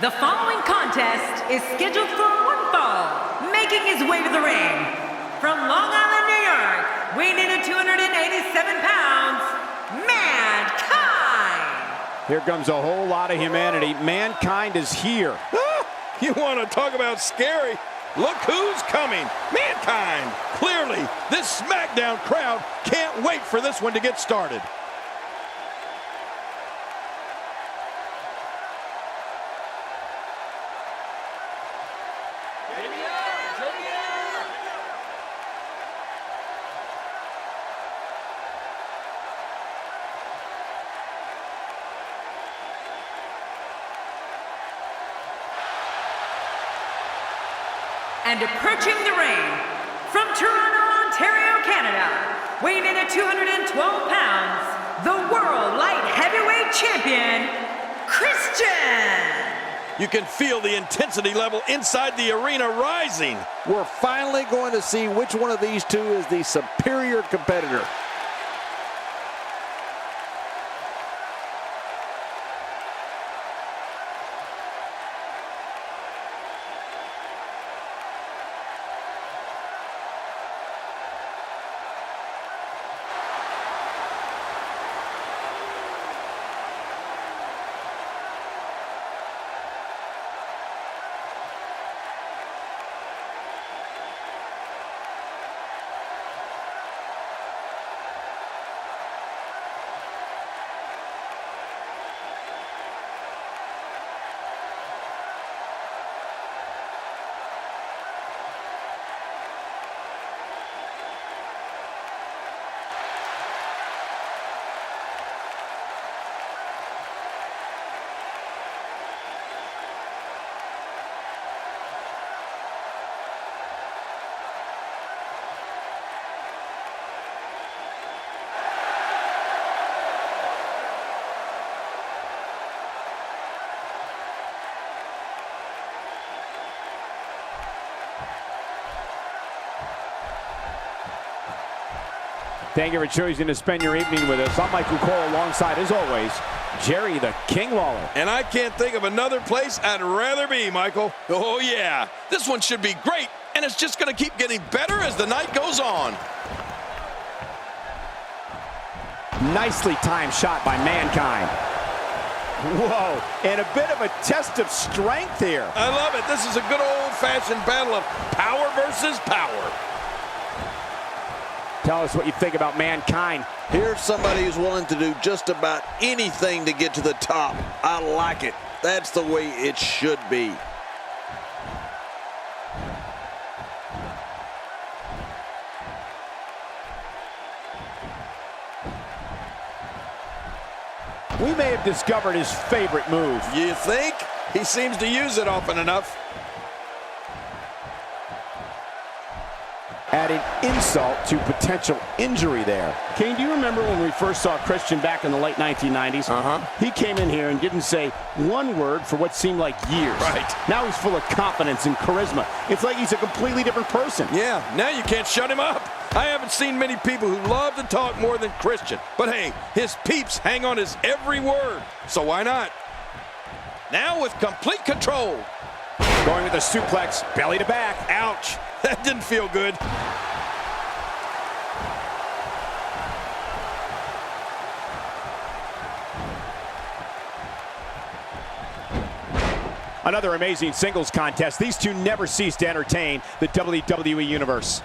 The following contest is scheduled for one fall. Making his way to the ring from Long Island, New York, weighing in at 287 pounds, Mankind. Here comes a whole lot of humanity. Mankind is here. You want to talk about scary? Look who's coming. Mankind. Clearly, this Smackdown crowd can't wait for this one to get started. And approaching the ring from Toronto, Ontario, Canada, weighing in at 212 pounds, the World Light Heavyweight Champion, Christian. You can feel the intensity level inside the arena rising. We're finally going to see which one of these two is the superior competitor. Thank you for choosing to spend your evening with us. I'm Mike alongside, as always, Jerry the King Lawler. And I can't think of another place I'd rather be, Michael. Oh, yeah. This one should be great, and it's just going to keep getting better as the night goes on. Nicely timed shot by Mankind. Whoa, and a bit of a test of strength here. I love it. This is a good old-fashioned battle of power versus power. Tell us what you think about Mankind. Here's somebody who's willing to do just about anything to get to the top. I like it. That's the way it should be. We may have discovered his favorite move. You think? He seems to use it often enough. Adding insult to potential injury there. Kane, do you remember when we first saw Christian back in the late 1990s? He came in here and didn't say one word for what seemed like years. Right. Now he's full of confidence and charisma. It's like he's a completely different person. Yeah, now you can't shut him up. I haven't seen many people who love to talk more than Christian. But hey, his peeps hang on his every word. So why not? Now with complete control. Going with a suplex, belly to back. Ouch. That didn't feel good. Another amazing singles contest. These two never cease to entertain the WWE Universe.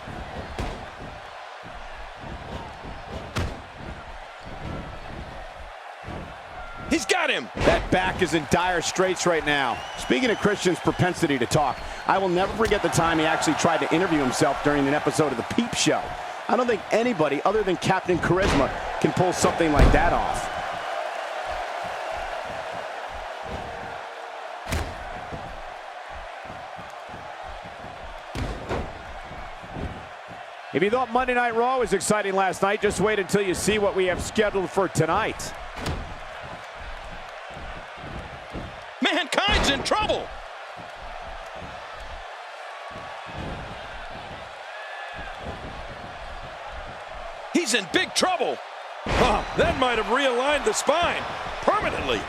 He's got him. That back is in dire straits right now. Speaking of Christian's propensity to talk, I will never forget the time he actually tried to interview himself during an episode of The Peep Show. I don't think anybody other than Captain Charisma can pull something like that off. If you thought Monday Night Raw was exciting last night, just wait until you see what we have scheduled for tonight. Mankind's in trouble. He's in big trouble. Oh, that might have realigned the spine permanently.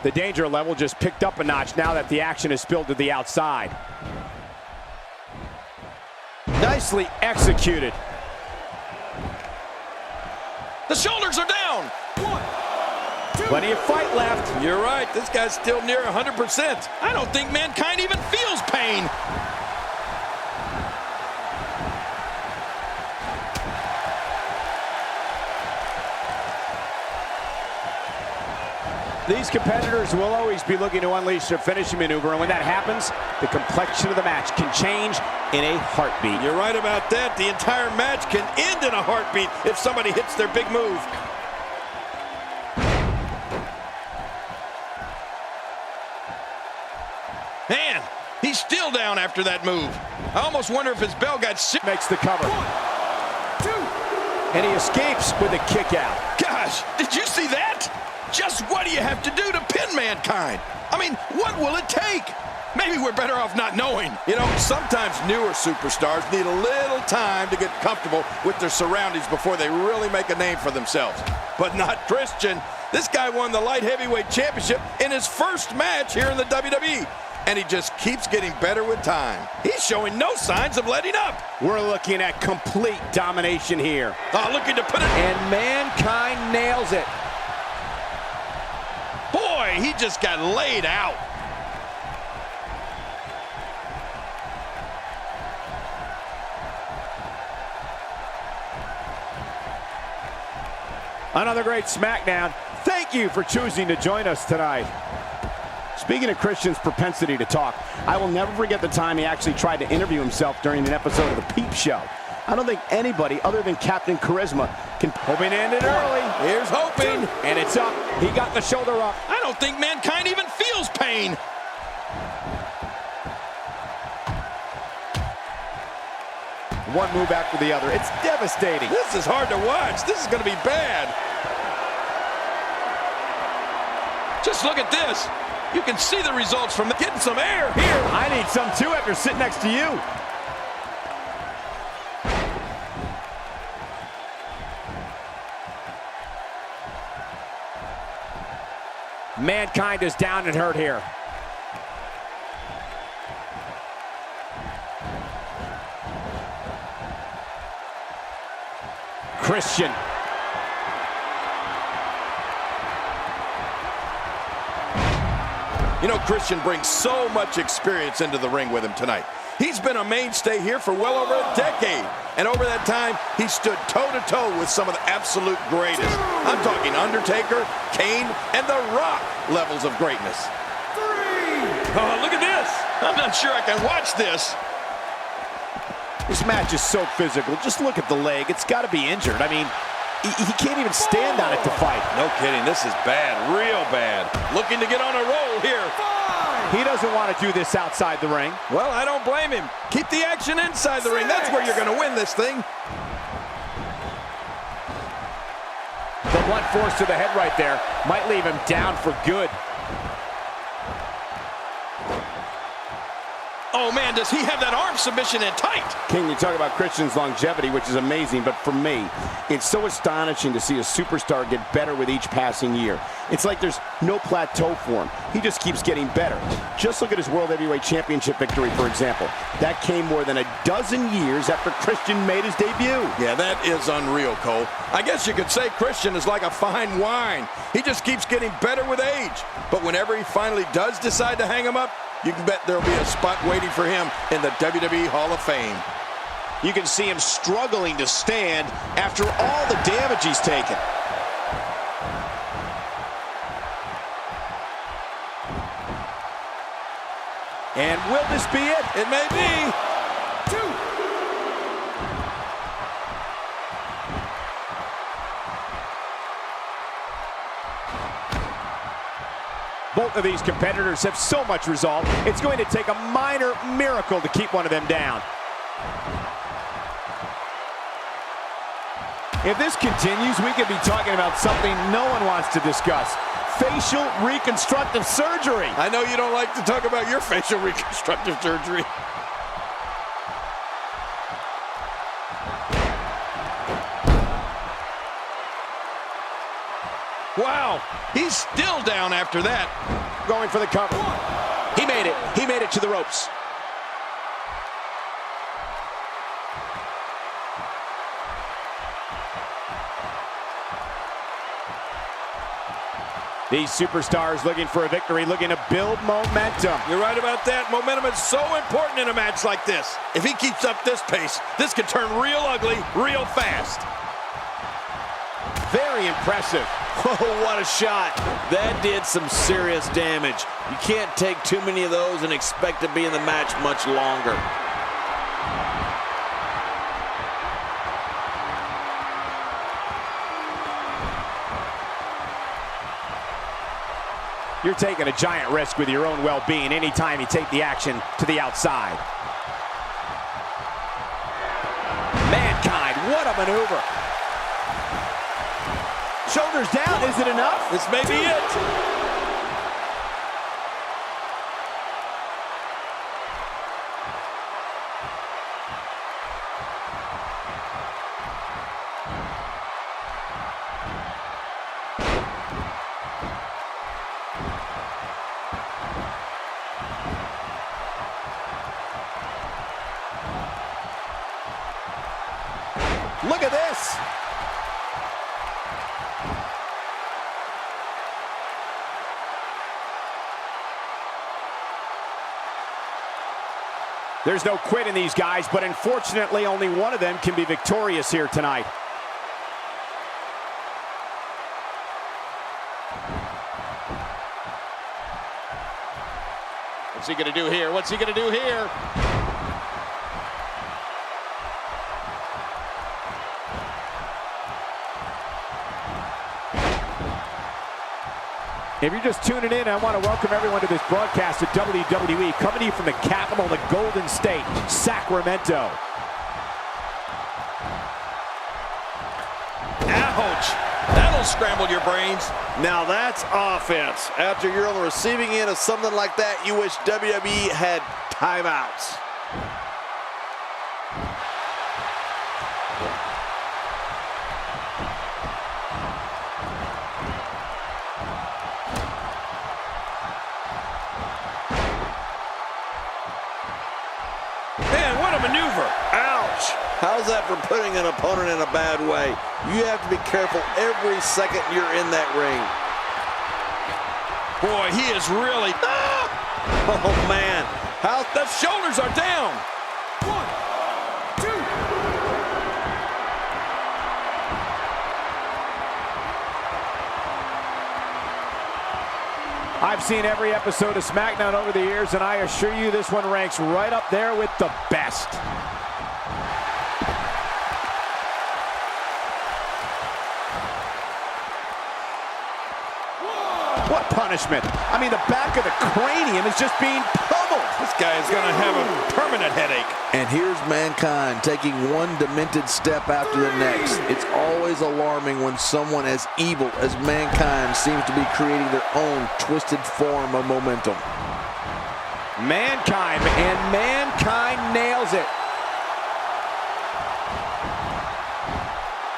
The danger level just picked up a notch now that the action is spilled to the outside. Nicely executed. The shoulders are down. Plenty of fight left. You're right. This guy's still near 100%. I don't think Mankind even feels pain. These competitors will always be looking to unleash their finishing maneuver, and when that happens, the complexion of the match can change in a heartbeat. You're right about that. The entire match can end in a heartbeat if somebody hits their big move. Man, he's still down after that move. I almost wonder if his bell got sick. Makes the cover. 1, 2. And he escapes with a kick out. Gosh, did you see that? Just what do you have to do to pin Mankind? I mean, what will it take? Maybe we're better off not knowing. You know, sometimes newer superstars need a little time to get comfortable with their surroundings before they really make a name for themselves. But not Christian. This guy won the light heavyweight championship in his first match here in the WWE. And he just keeps getting better with time. He's showing no signs of letting up. We're looking at complete domination here. Oh, looking to put it. And Mankind nails it. Boy, he just got laid out. Another great Smackdown. Thank you for choosing to join us tonight. Speaking of Christian's propensity to talk, I will never forget the time he actually tried to interview himself during an episode of The Peep Show. I don't think anybody other than Captain Charisma can... Hoping to end it early. Here's hoping. And it's up. He got the shoulder up. I don't think Mankind even feels pain. One move after the other. It's devastating. This is hard to watch. This is going to be bad. Just look at this. You can see the results from getting some air here. I need some too after sitting next to you. Mankind is down and hurt here. Christian. You know, Christian brings so much experience into the ring with him tonight. He's been a mainstay here for well over a decade. And over that time, he stood toe-to-toe with some of the absolute greatest. I'm talking Undertaker, Kane, and The Rock levels of greatness. 3. Oh, look at this. I'm not sure I can watch this. This match is so physical. Just look at the leg. It's got to be injured. I mean, he can't even stand on it to fight. No kidding. This is bad. Real bad. Looking to get on a roll here. 5. He doesn't want to do this outside the ring. Well, I don't blame him. Keep the action inside the ring. That's where you're going to win this thing. The blunt force to the head right there might leave him down for good. Oh, man, does he have that arm submission in tight? King, you talk about Christian's longevity, which is amazing, but for me, it's so astonishing to see a superstar get better with each passing year. It's like there's no plateau for him. He just keeps getting better. Just look at his World Heavyweight Championship victory, for example. That came more than a dozen years after Christian made his debut. Yeah, that is unreal, Cole. I guess you could say Christian is like a fine wine. He just keeps getting better with age. But whenever he finally does decide to hang him up, you can bet there'll be a spot waiting for him in the WWE Hall of Fame. You can see him struggling to stand after all the damage he's taken. And will this be it? It may be. 2. Both of these competitors have so much resolve, it's going to take a minor miracle to keep one of them down. If this continues, we could be talking about something no one wants to discuss. Facial reconstructive surgery. I know you don't like to talk about your facial reconstructive surgery. Wow, he's still down after that. Going for the cover. He made it. He made it to the ropes. These superstars looking for a victory, looking to build momentum. You're right about that. Momentum is so important in a match like this. If he keeps up this pace, this could turn real ugly real fast. Very impressive. Oh, what a shot. That did some serious damage. You can't take too many of those and expect to be in the match much longer. You're taking a giant risk with your own well-being anytime you take the action to the outside. Mankind, what a maneuver. Shoulders down, is it enough? This may be it. Look at this. There's no quit in these guys, but unfortunately only one of them can be victorious here tonight. What's he going to do here? What's he going to do here? If you're just tuning in, I want to welcome everyone to this broadcast of WWE, coming to you from the capital of the Golden State, Sacramento. Ouch! That'll scramble your brains. Now that's offense. After you're on the receiving end of something like that, you wish WWE had timeouts. Man, what a maneuver. Ouch! How's that for putting an opponent in a bad way? You have to be careful every second you're in that ring. Boy, he is really... Oh, man. How the shoulders are down. 1, 2. I've seen every episode of Smackdown over the years, and I assure you this one ranks right up there with the best. What punishment? I mean, the back of the cranium is just being pummeled. This guy is going to have a permanent headache. And here's Mankind taking one demented step after the next. It's always alarming when someone as evil as Mankind seems to be creating their own twisted form of momentum. Mankind, and Mankind nails it.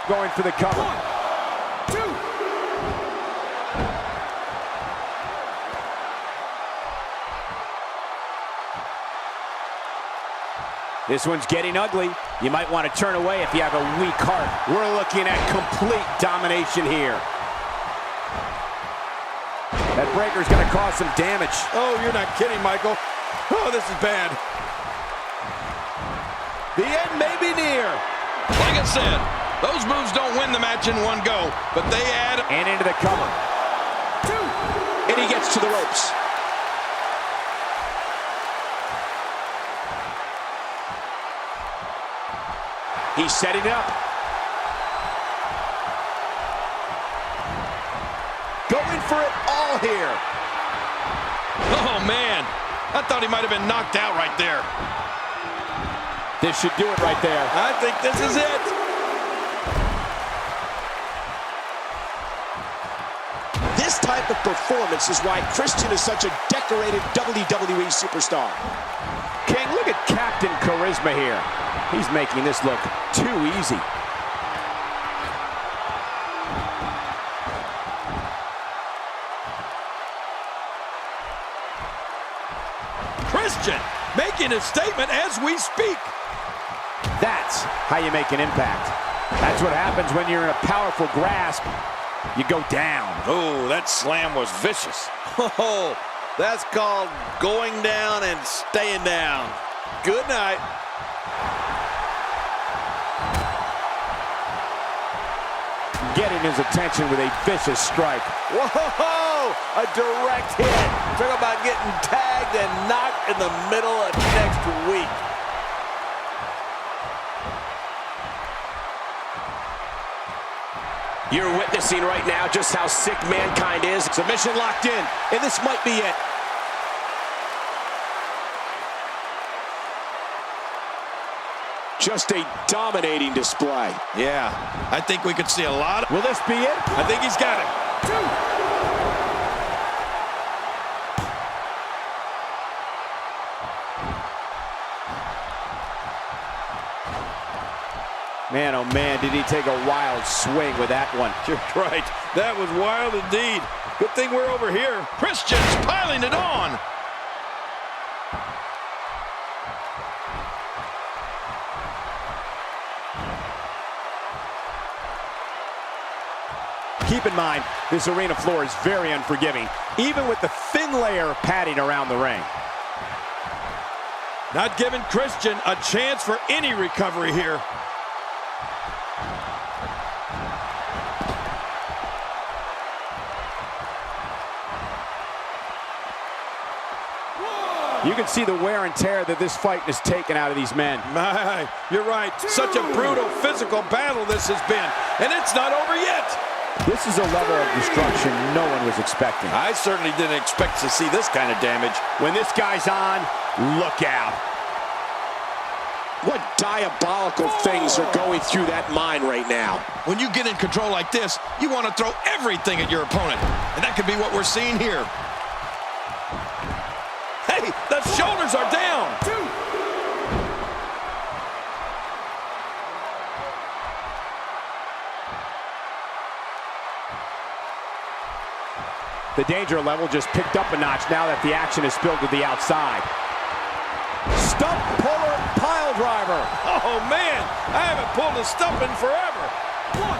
Going for the cover. 1, 2. This one's getting ugly. You might want to turn away if you have a weak heart. We're looking at complete domination here. That breaker's going to cause some damage. Oh, you're not kidding, Michael. Oh, this is bad. The end may be near. Like I said, those moves don't win the match in one go, but they add... And into the cover. 2. And he gets to the ropes. He's setting it up. Going for it all here. Oh, man. I thought he might have been knocked out right there. This should do it right there. I think this is it. This type of performance is why Christian is such a decorated WWE superstar. King, look at Captain Charisma here. He's making this look too easy. Christian making his statement as we speak. That's how you make an impact. That's what happens when you're in a powerful grasp. You go down. Oh, that slam was vicious. Oh, that's called going down and staying down. Good night. Getting his attention with a vicious strike. Whoa, a direct hit. Talk about getting tagged and knocked in the middle of next week. You're witnessing right now just how sick Mankind is. Submission locked in, and this might be it. Just a dominating display. Yeah, I think we could see a lot of... Will this be it? I think he's got it. Man, oh man, did he take a wild swing with that one. You're right. That was wild indeed. Good thing we're over here. Christian's piling it on. Keep in mind, this arena floor is very unforgiving, even with the thin layer of padding around the ring. Not giving Christian a chance for any recovery here. You can see the wear and tear that this fight has taken out of these men. My, you're right. Such a brutal physical battle this has been, and it's not over yet. This is a level of destruction no one was expecting. I certainly didn't expect to see this kind of damage. When this guy's on, look out. What diabolical things are going through that mind right now? When you get in control like this, you want to throw everything at your opponent, and that could be what we're seeing here. Hey, the shoulders are down. The danger level just picked up a notch now that the action is spilled to the outside. Stump puller pile driver. Oh, man, I haven't pulled a stump in forever. 1,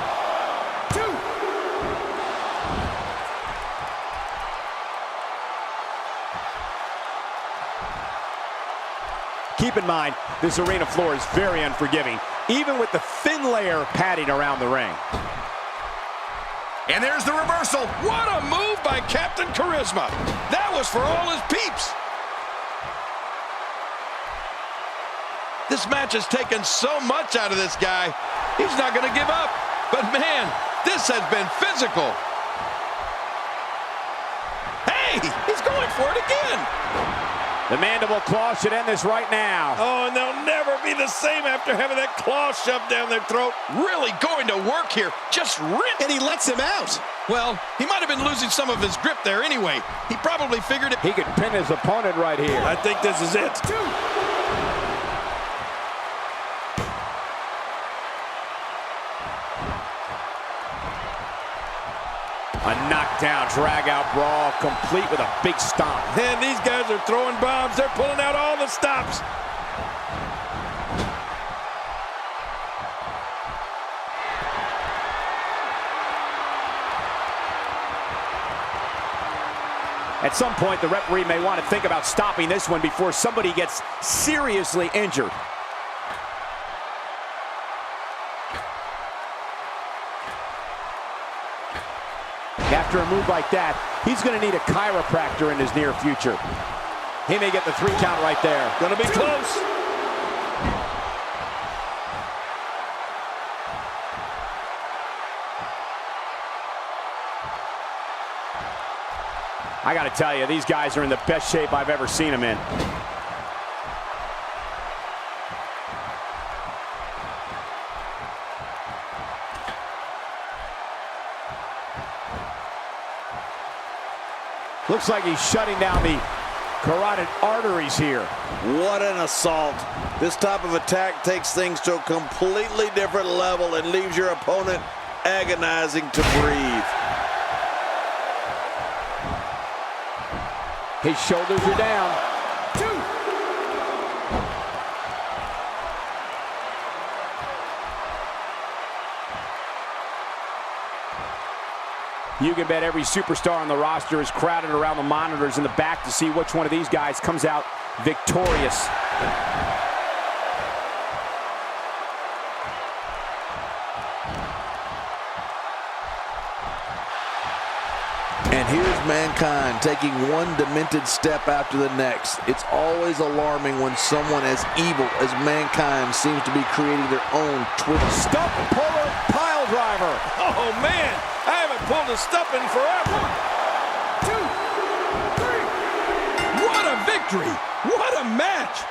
2. Keep in mind, this arena floor is very unforgiving, even with the thin layer of padding around the ring. And there's the reversal. What a move by Captain Charisma. That was for all his peeps. This match has taken so much out of this guy. He's not going to give up. But man, this has been physical. Hey, he's going for it again. The mandible claw should end this right now. Oh, and they'll never be the same after having that claw shoved down their throat. Really going to work here. Just rip. And he lets him out. Well, he might have been losing some of his grip there anyway. He probably figured it. He could pin his opponent right here. I think this is it. 2. A knockdown, drag-out brawl, complete with a big stomp. And these guys are throwing bombs. They're pulling out all the stops. At some point, the referee may want to think about stopping this one before somebody gets seriously injured. After a move like that, he's going to need a chiropractor in his near future. He may get the 3 count right there. Gonna be close. I got to tell you, these guys are in the best shape I've ever seen them in. Looks like he's shutting down the carotid arteries here. What an assault. This type of attack takes things to a completely different level and leaves your opponent agonizing to breathe. His shoulders are down. 2. You can bet every superstar on the roster is crowded around the monitors in the back to see which one of these guys comes out victorious. And here's Mankind taking one demented step after the next. It's always alarming when someone as evil as Mankind seems to be creating their own twist. Stump puller pile driver. Oh, man, I haven't pulled a stump in forever. 1, 2, 3. What a victory. What a match.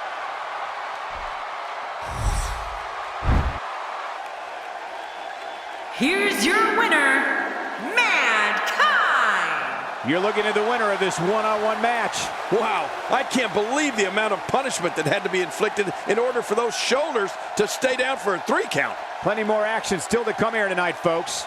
Here's your winner, You're looking at the winner of this one-on-one match. Wow, I can't believe the amount of punishment that had to be inflicted in order for those shoulders to stay down for a 3 count. Plenty more action still to come here tonight, folks.